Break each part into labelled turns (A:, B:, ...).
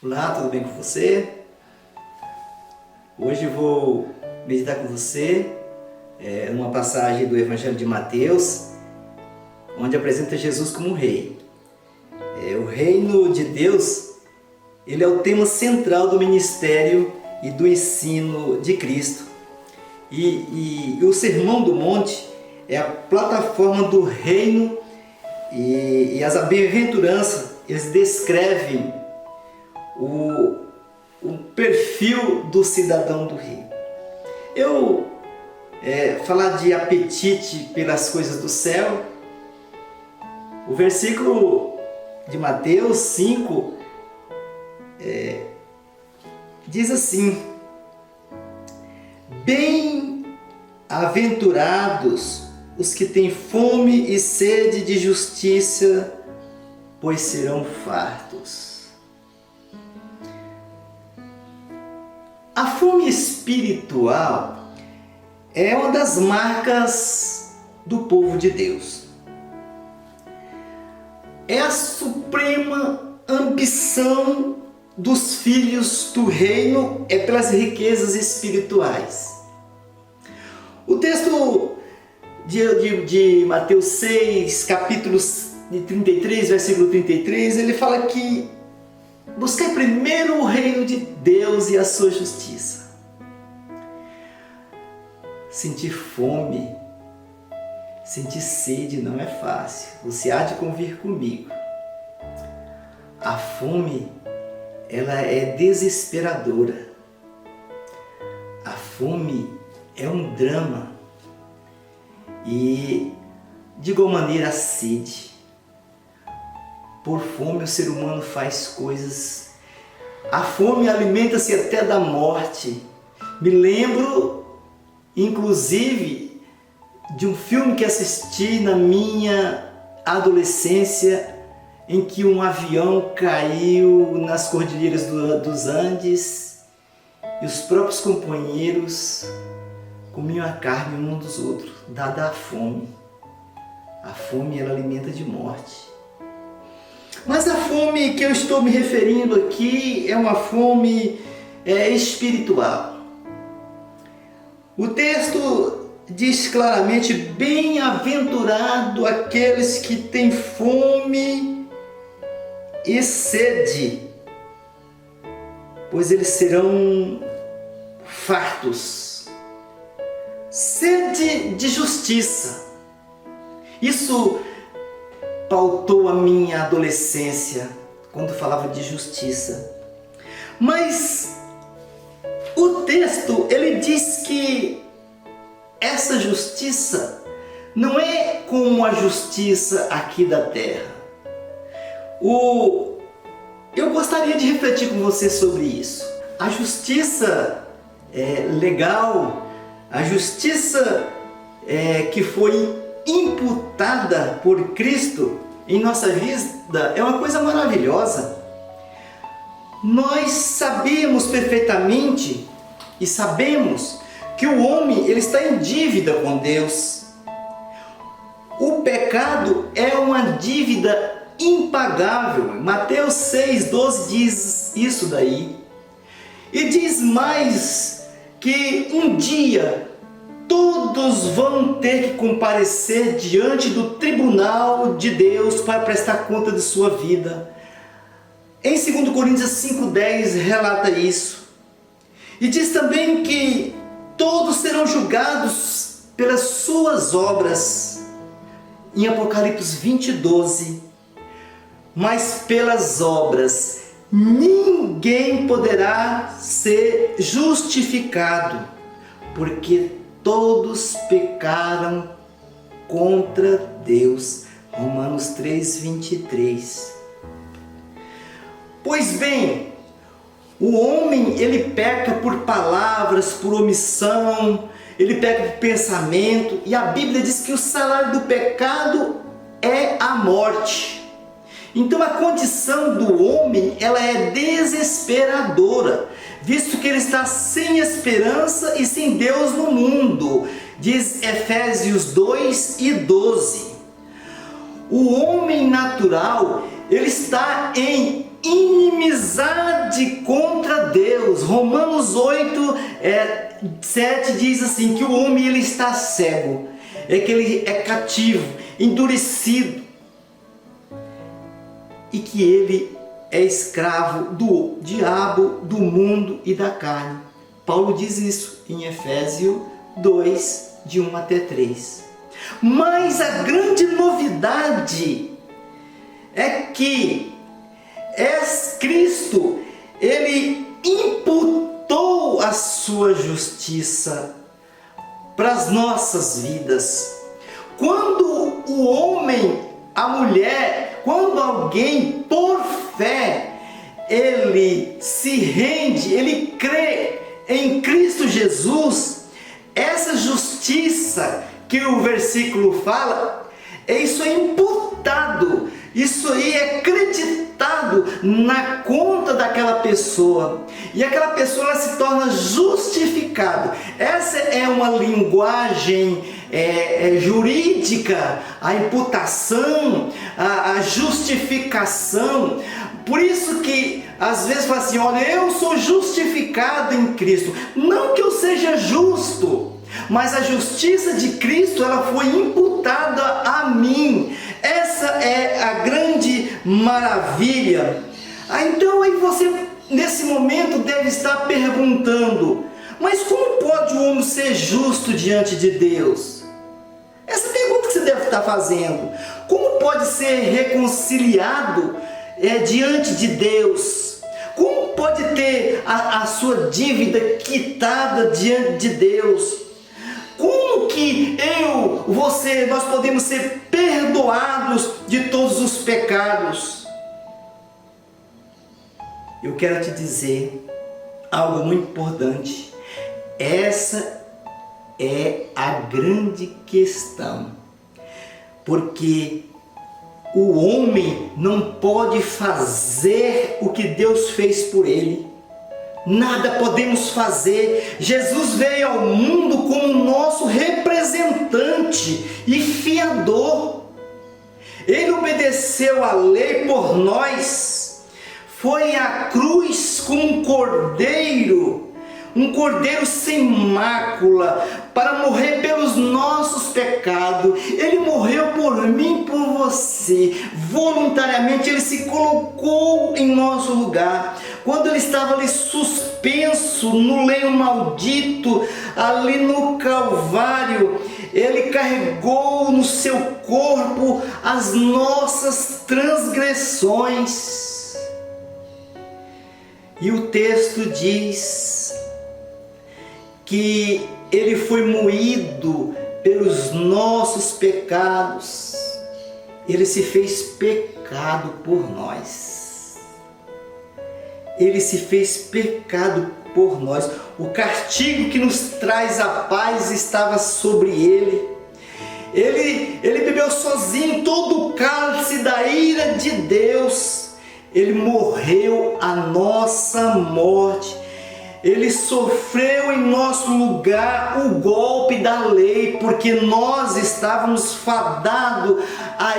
A: Olá, tudo bem com você? Hoje vou meditar com você uma passagem do Evangelho de Mateus, onde apresenta Jesus como rei. O reino de Deus, ele é o tema central do ministério e do ensino de Cristo. E o Sermão do Monte é a plataforma do reino e as bem-aventuranças, eles descrevem o perfil do cidadão do rei. Falar de apetite pelas coisas do céu, o versículo de Mateus 5 diz assim: bem-aventurados os que têm fome e sede de justiça, pois serão fartos. A fome espiritual é uma das marcas do povo de Deus. É a suprema ambição dos filhos do reino, é pelas riquezas espirituais. O texto de Mateus 6, capítulo 33, versículo 33, ele fala que buscai primeiro o reino de Deus e a sua justiça. Sentir fome, sentir sede não é fácil. Você há de convir comigo. A fome, ela é desesperadora. A fome é um drama. E, de igual maneira, a sede. Por fome o ser humano faz coisas. A fome alimenta-se até da morte. Me lembro, inclusive, de um filme que assisti na minha adolescência, em que um avião caiu nas cordilheiras dos Andes e os próprios companheiros comiam a carne um dos outros, dada a fome. A fome, ela alimenta de morte. Mas a fome que eu estou me referindo aqui é uma fome espiritual. O texto diz claramente: bem-aventurado aqueles que têm fome e sede, pois eles serão fartos. Sede de justiça. Isso pautou a minha adolescência, quando falava de justiça. Mas o texto, ele diz que essa justiça não é como a justiça aqui da terra. Eu gostaria de refletir com você sobre isso. A justiça legal, a justiça que foi imputada por Cristo em nossa vida é uma coisa maravilhosa. Nós sabemos perfeitamente e sabemos que o homem ele está em dívida com Deus. O pecado é uma dívida impagável. Mateus 6,12 diz isso daí. E diz mais que um dia todos vão ter que comparecer diante do tribunal de Deus para prestar conta de sua vida. Em 2 Coríntios 5,10 relata isso. E diz também que todos serão julgados pelas suas obras. Em Apocalipse 20,12. Mas pelas obras ninguém poderá ser justificado, porque todos pecaram contra Deus. Romanos 3,23. Pois bem, o homem ele peca por palavras, por omissão, ele peca por pensamento, e a Bíblia diz que o salário do pecado é a morte. Então a condição do homem ela é desesperadora, visto que ele está sem esperança e sem Deus no mundo, diz Efésios 2:12. O homem natural ele está em inimizade inimizade contra Deus. Romanos 8, 7 diz assim, que o homem ele está cego, que ele é cativo, endurecido, e que ele é escravo do diabo, do mundo e da carne. Paulo diz isso em Efésios 2, de 1 até 3. Mas a grande novidade é que Cristo, ele imputou a sua justiça para as nossas vidas. Quando o homem, a mulher, quando alguém por fé, ele se rende, ele crê em Cristo Jesus, essa justiça que o versículo fala, isso é imputado, isso aí é acreditado na conta daquela pessoa, e aquela pessoa ela se torna justificada. Essa é uma linguagem jurídica, a imputação, a justificação. Por isso que às vezes fala assim, olha, eu sou justificado em Cristo, não que eu seja justo, mas a justiça de Cristo ela foi imputada a mim. Essa é a grande maravilha. Então aí você nesse momento deve estar perguntando, mas como pode o homem ser justo diante de Deus? Essa pergunta que você deve estar fazendo. Como pode ser reconciliado diante de Deus? Como pode ter a sua dívida quitada diante de Deus? Como que nós podemos ser perdoados de todos os pecados? Eu quero te dizer algo muito importante. Essa é a grande questão. Porque o homem não pode fazer o que Deus fez por ele. Nada podemos fazer. Jesus veio ao mundo como nosso representante e fiador. Ele obedeceu a lei por nós. Foi à cruz como um cordeiro sem mácula, para morrer pelos nossos pecados. Ele morreu por mim e por você. Voluntariamente ele se colocou em nosso lugar. Quando ele estava ali suspenso no leito maldito, ali no Calvário, ele carregou no seu corpo as nossas transgressões. E o texto diz que ele foi moído pelos nossos pecados. Ele se fez pecado por nós. Ele se fez pecado por nós. O castigo que nos traz a paz estava sobre ele. Ele bebeu sozinho todo o cálice da ira de Deus. Ele morreu a nossa morte. Ele sofreu em nosso lugar o golpe da lei, porque nós estávamos fadados a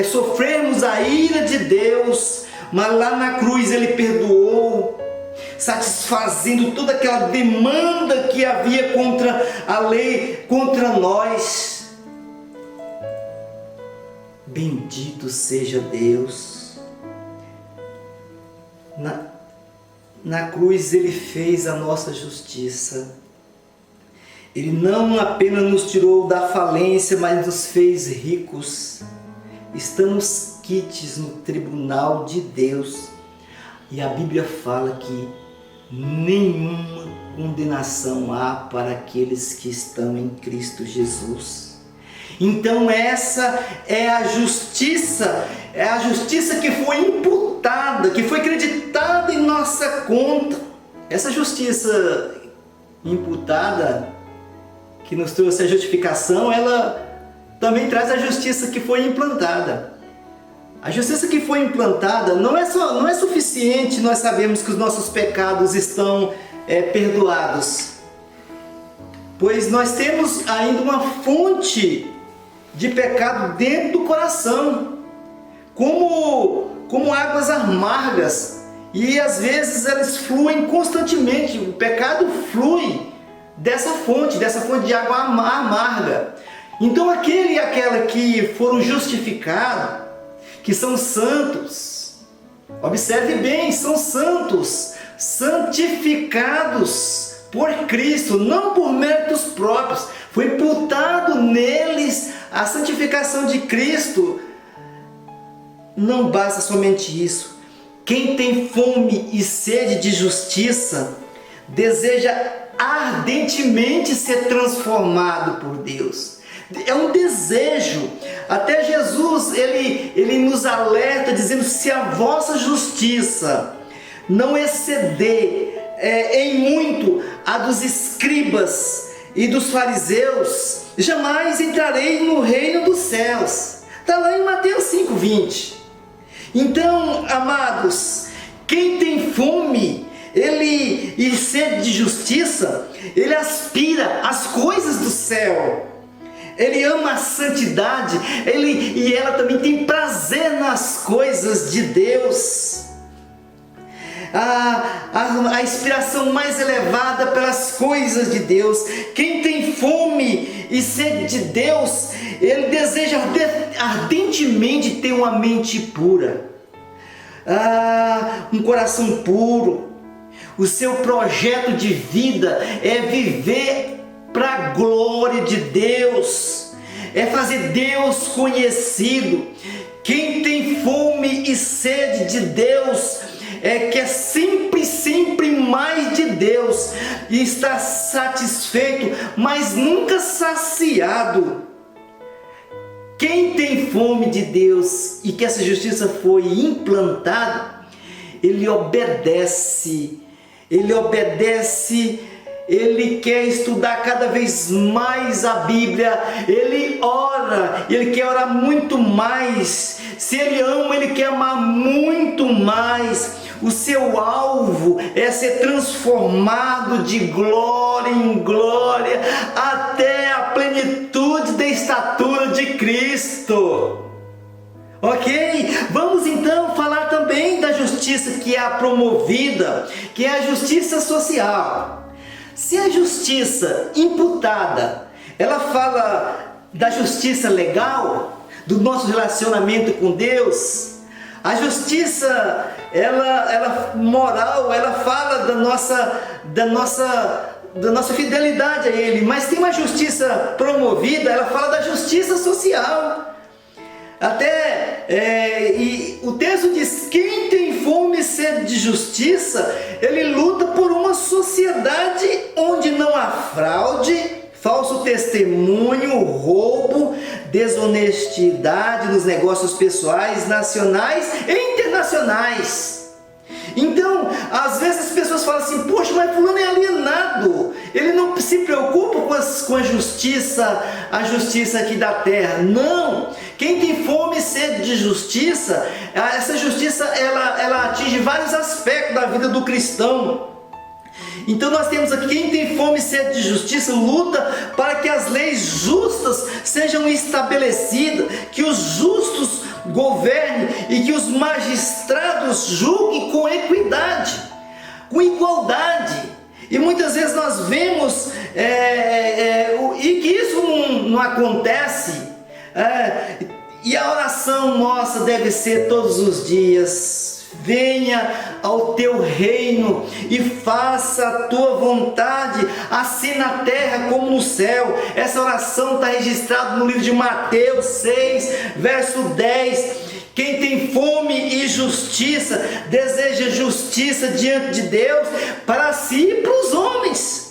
A: sofrermos a ira de Deus. Mas lá na cruz ele perdoou, satisfazendo toda aquela demanda que havia contra a lei, contra nós. Bendito seja Deus. Na cruz ele fez a nossa justiça. Ele não apenas nos tirou da falência, mas nos fez ricos. Estamos quites no tribunal de Deus. E a Bíblia fala que nenhuma condenação há para aqueles que estão em Cristo Jesus. Então essa é a justiça que foi imputada, que foi acreditada em nossa conta. Essa justiça imputada, que nos trouxe a justificação, ela também traz a justiça que foi implantada. A justiça que foi implantada não é suficiente nós sabemos que os nossos pecados estão perdoados, pois nós temos ainda uma fonte de pecado dentro do coração, como águas amargas, E às vezes eles fluem constantemente. O pecado flui dessa fonte de água amarga. Então aquele e aquela que foram justificados, que são santos, observe bem, são santos, santificados por Cristo, não por méritos próprios. Foi imputado neles a santificação de Cristo. Não basta somente isso. Quem tem fome e sede de justiça deseja ardentemente ser transformado por Deus. É um desejo. Até Jesus, ele nos alerta dizendo: se a vossa justiça não exceder em muito a dos escribas e dos fariseus, jamais entrarei no reino dos céus. Está lá em Mateus 5:20. Então, amados, quem tem fome e sede de justiça, ele aspira às coisas do céu. Ele ama a santidade, e ela também tem prazer nas coisas de Deus. A inspiração mais elevada pelas coisas de Deus. Quem tem fome e sede de Deus, ele deseja ardentemente ter uma mente pura, um coração puro. O seu projeto de vida é viver para a glória de Deus, é fazer Deus conhecido. Quem tem fome e sede de Deus quer sempre mais de Deus, e está satisfeito, mas nunca saciado. Quem tem fome de Deus e que essa justiça foi implantada, ele obedece, ele quer estudar cada vez mais a Bíblia, ele ora, ele quer orar muito mais. Se ele ama, ele quer amar muito mais. O seu alvo é ser transformado de glória em glória até a plenitude da estatura de Cristo. Ok? Vamos então falar também da justiça que é promovida, que é a justiça social. Se a justiça imputada, ela fala da justiça legal, do nosso relacionamento com Deus, a justiça ela moral, ela fala da nossa fidelidade a Ele. Mas tem uma justiça promovida, ela fala da justiça social. E o texto diz: quem tem fome e sede de justiça, ele luta por uma sociedade onde não há fraude, falso testemunho, roubo, desonestidade nos negócios pessoais, nacionais e internacionais. Então, às vezes as pessoas falam assim: poxa, mas fulano é alienado, ele não se preocupa com a justiça aqui da terra. Não! Quem tem fome e sede de justiça, essa justiça ela atinge vários aspectos da vida do cristão. Então nós temos aqui: quem tem fome e sede de justiça luta para que as leis justas sejam estabelecidas, que os justos governem e que os magistrados julguem com equidade, com igualdade. E muitas vezes nós vemos e que isso não acontece. E a oração nossa deve ser todos os dias: venha ao teu reino e faça a tua vontade, assim na terra como no céu. Essa oração está registrada no livro de Mateus 6, verso 10. Quem tem fome e justiça, deseja justiça diante de Deus para si e para os homens.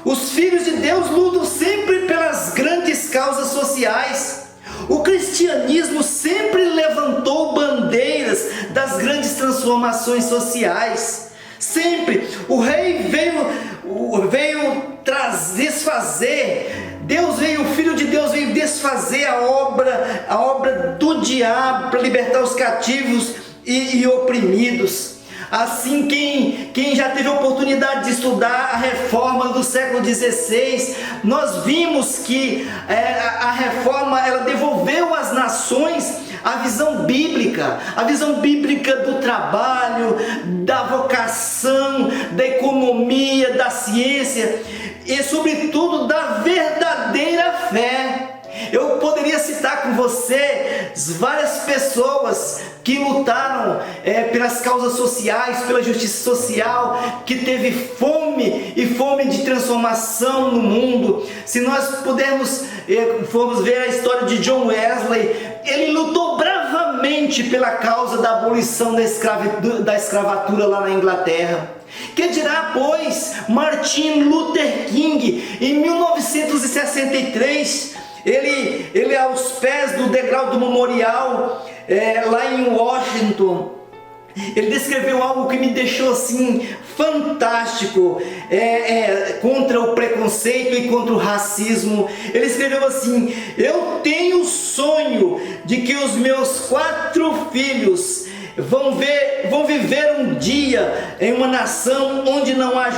A: Os filhos de Deus lutam sempre pelas grandes causas sociais. O cristianismo sempre levantou bandeiras das grandes transformações sociais. Sempre. O rei veio desfazer. O Filho de Deus veio desfazer a obra do diabo para libertar os cativos e oprimidos. Assim, quem já teve a oportunidade de estudar a reforma do século XVI, nós vimos que a reforma ela devolveu às nações a visão bíblica do trabalho, da vocação, da economia, da ciência e, sobretudo, da verdadeira fé. Eu poderia citar com você várias pessoas que lutaram pelas causas sociais, pela justiça social, que teve fome e fome de transformação no mundo. Se nós formos ver a história de John Wesley, ele lutou bravamente pela causa da abolição da escravatura lá na Inglaterra. Que dirá, pois, Martin Luther King, em 1963, ele aos pés do degrau do memorial, lá em Washington, ele descreveu algo que me deixou assim fantástico, contra o preconceito e contra o racismo. Ele escreveu assim: eu tenho o sonho de que os meus 4 filhos vão viver um dia em uma nação onde não há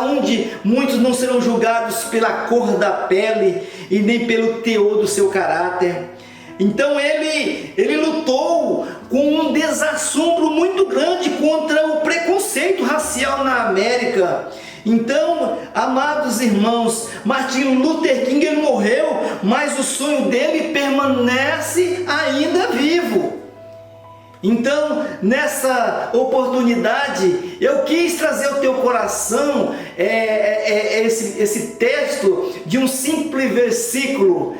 A: onde muitos não serão julgados pela cor da pele e nem pelo teor do seu caráter. Então ele lutou com um desassombro muito grande contra o preconceito racial na América. Então, amados irmãos, Martin Luther King ele morreu, mas o sonho dele permanece ainda vivo. Então, nessa oportunidade, eu quis trazer ao teu coração esse texto de um simples versículo.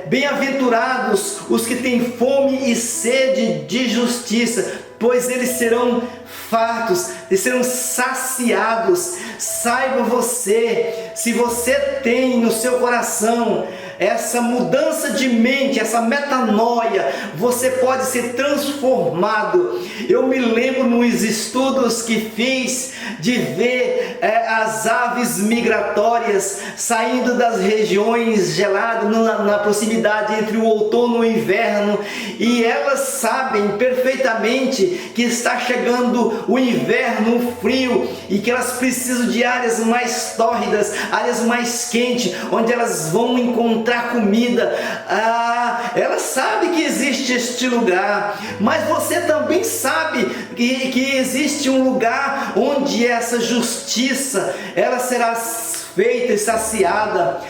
A: Bem-aventurados os que têm fome e sede de justiça, pois eles serão fartos, eles serão saciados. Saiba você, se você tem no seu coração essa mudança de mente, essa metanoia, você pode ser transformado. Eu me lembro nos estudos que fiz de ver as aves migratórias saindo das regiões geladas, na proximidade entre o outono e o inverno, e elas sabem perfeitamente que está chegando o inverno, o frio, e que elas precisam de áreas mais tórridas, áreas mais quentes, onde elas vão encontrar comida. Ela sabe que existe este lugar, mas você também sabe que existe um lugar onde essa justiça ela será feita e saciada.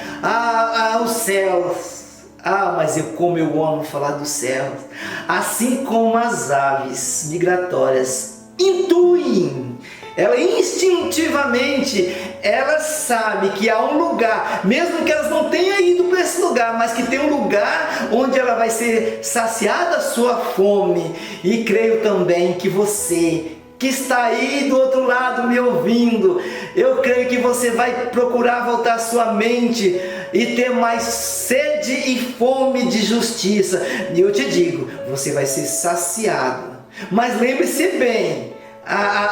A: Os céus. Mas como eu amo falar dos céus. Assim como as aves migratórias intuem, ela instintivamente, ela sabe que há um lugar, mesmo que elas não tenham ido para esse lugar, mas que tem um lugar onde ela vai ser saciada a sua fome. E creio também que você, que está aí do outro lado me ouvindo, eu creio que você vai procurar voltar a sua mente e ter mais sede e fome de justiça. E eu te digo, você vai ser saciado. Mas lembre-se bem,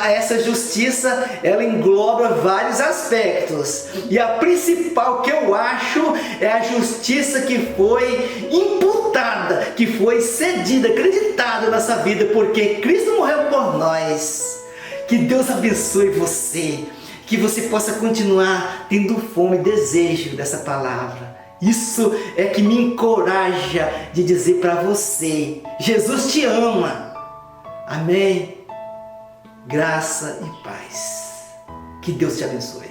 A: essa justiça ela engloba vários aspectos, e a principal que eu acho é a justiça que foi imputada, que foi cedida, acreditada nessa vida, porque Cristo morreu por nós. Que Deus abençoe você, que você possa continuar tendo fome e desejo dessa palavra. Isso é que me encoraja de dizer para você: Jesus te ama. Amém? Graça e paz. Que Deus te abençoe.